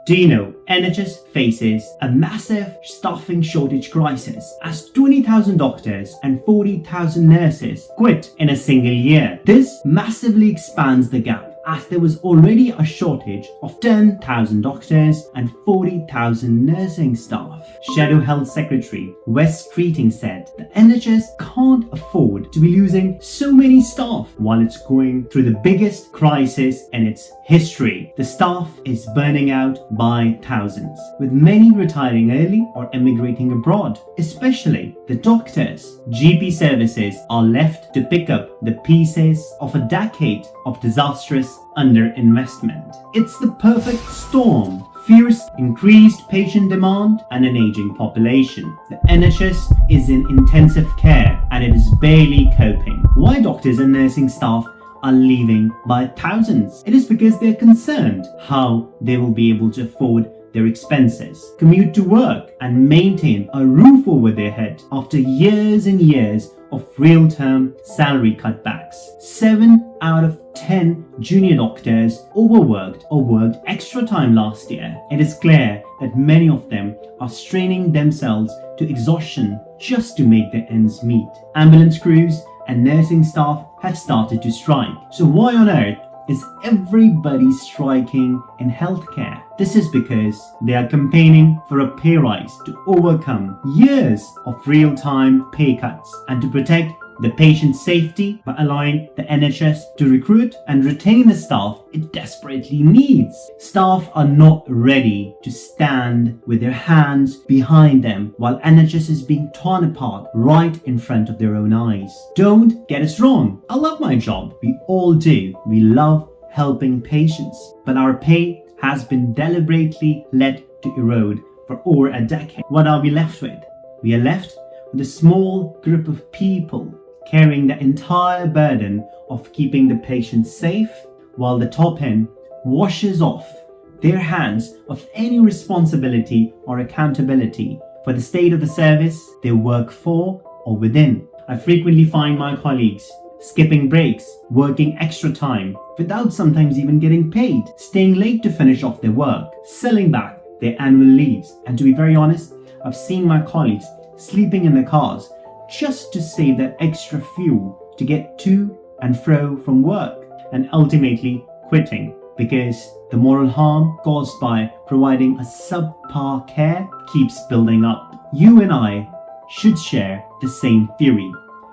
Do you know NHS faces a massive staffing shortage crisis as 20,000 doctors and 40,000 nurses quit in a single year? This massively expands the gap as there was already a shortage of 10,000 doctors and 40,000 nursing staff. Shadow Health Secretary Wes Streeting said the NHS can't afford to be losing so many staff while it's going through the biggest crisis in its history. The staff is burning out by thousands, with many retiring early or emigrating abroad, especially the doctors. GP services are left to pick up the pieces of a decade of disastrous underinvestment. It's the perfect storm. Fierce increased patient demand and an aging population. The NHS is in intensive care and it is barely coping. Why doctors and nursing staff are leaving by thousands? It is because they're concerned how they will be able to afford their expenses, commute to work, and maintain a roof over their head after years and years of real-term salary cutbacks. 7 out of 10 junior doctors overworked or worked extra time last year. It is clear that many of them are straining themselves to exhaustion just to make their ends meet. Ambulance crews and nursing staff have started to strike. So why on earth is everybody striking in healthcare? This is because they are campaigning for a pay rise to overcome years of real-time pay cuts and to protect the patient's safety by allowing the NHS to recruit and retain the staff it desperately needs. Staff are not ready to stand with their hands behind them while NHS is being torn apart right in front of their own eyes. Don't get us wrong. I love my job. We all do. We love helping patients. But our pay has been deliberately let to erode for over a decade. What are we left with? We are left with a small group of people carrying the entire burden of keeping the patient safe, while the top end washes off their hands of any responsibility or accountability for the state of the service they work for or within. I frequently find my colleagues skipping breaks, working extra time without sometimes even getting paid, staying late to finish off their work, selling back their annual leaves. And to be very honest, I've seen my colleagues sleeping in their cars just to save that extra fuel to get to and fro from work, and ultimately quitting because the moral harm caused by providing a subpar care keeps building up. You and I should share the same theory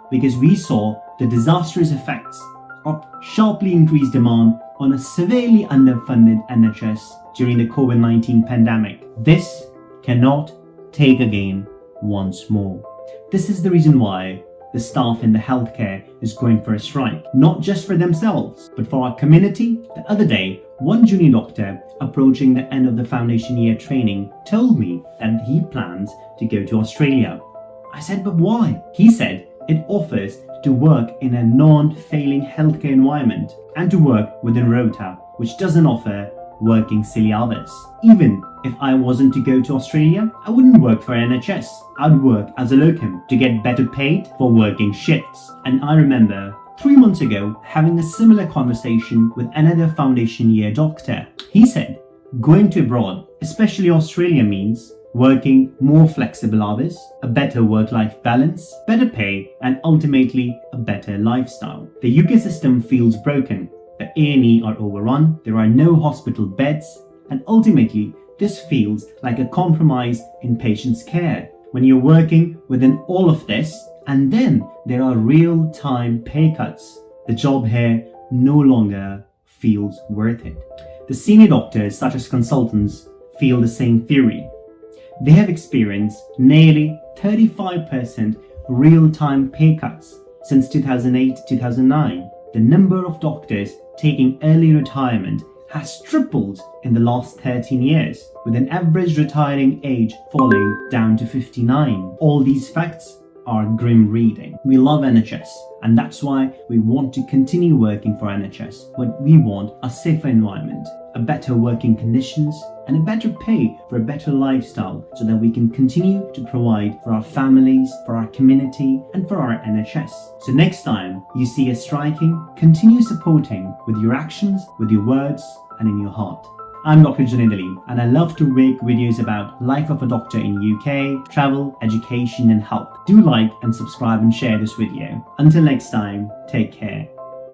because we saw the disastrous effects of sharply increased demand on a severely underfunded NHS during the COVID-19 pandemic. This cannot take again once more. This is the reason why the staff in the healthcare is going for a strike, not just for themselves, but for our community. The other day, one junior doctor approaching the end of the foundation year training told me that he plans to go to Australia. I said, but why? He said it offers to work in a non-failing healthcare environment and to work within Rota, which doesn't offer working silly hours. Even if I wasn't to go to Australia, I wouldn't work for NHS. I'd work as a locum to get better paid for working shifts. And I remember 3 months ago having a similar conversation with another foundation year doctor. He said going to abroad, especially Australia, means working more flexible hours, a better work-life balance, better pay, and ultimately a better lifestyle. The UK system feels broken. The A&E are overrun, there are no hospital beds, and ultimately this feels like a compromise in patients' care. When you're working within all of this, and then there are real-time pay cuts, the job here no longer feels worth it. The senior doctors, such as consultants, feel the same theory. They have experienced nearly 35% real-time pay cuts since 2008-2009. The number of doctors taking early retirement has tripled in the last 13 years, with an average retiring age falling down to 59. All these facts are grim reading. We love NHS, and that's why we want to continue working for NHS. But we want a safer environment, a better working conditions, and a better pay for a better lifestyle so that we can continue to provide for our families, for our community, and for our NHS. So next time you see us striking, continue supporting with your actions, with your words, and in your heart. I'm Dr. Junaid Ali, and I love to make videos about life of a doctor in UK, travel, education and health. Do like and subscribe and share this video. Until next time, take care.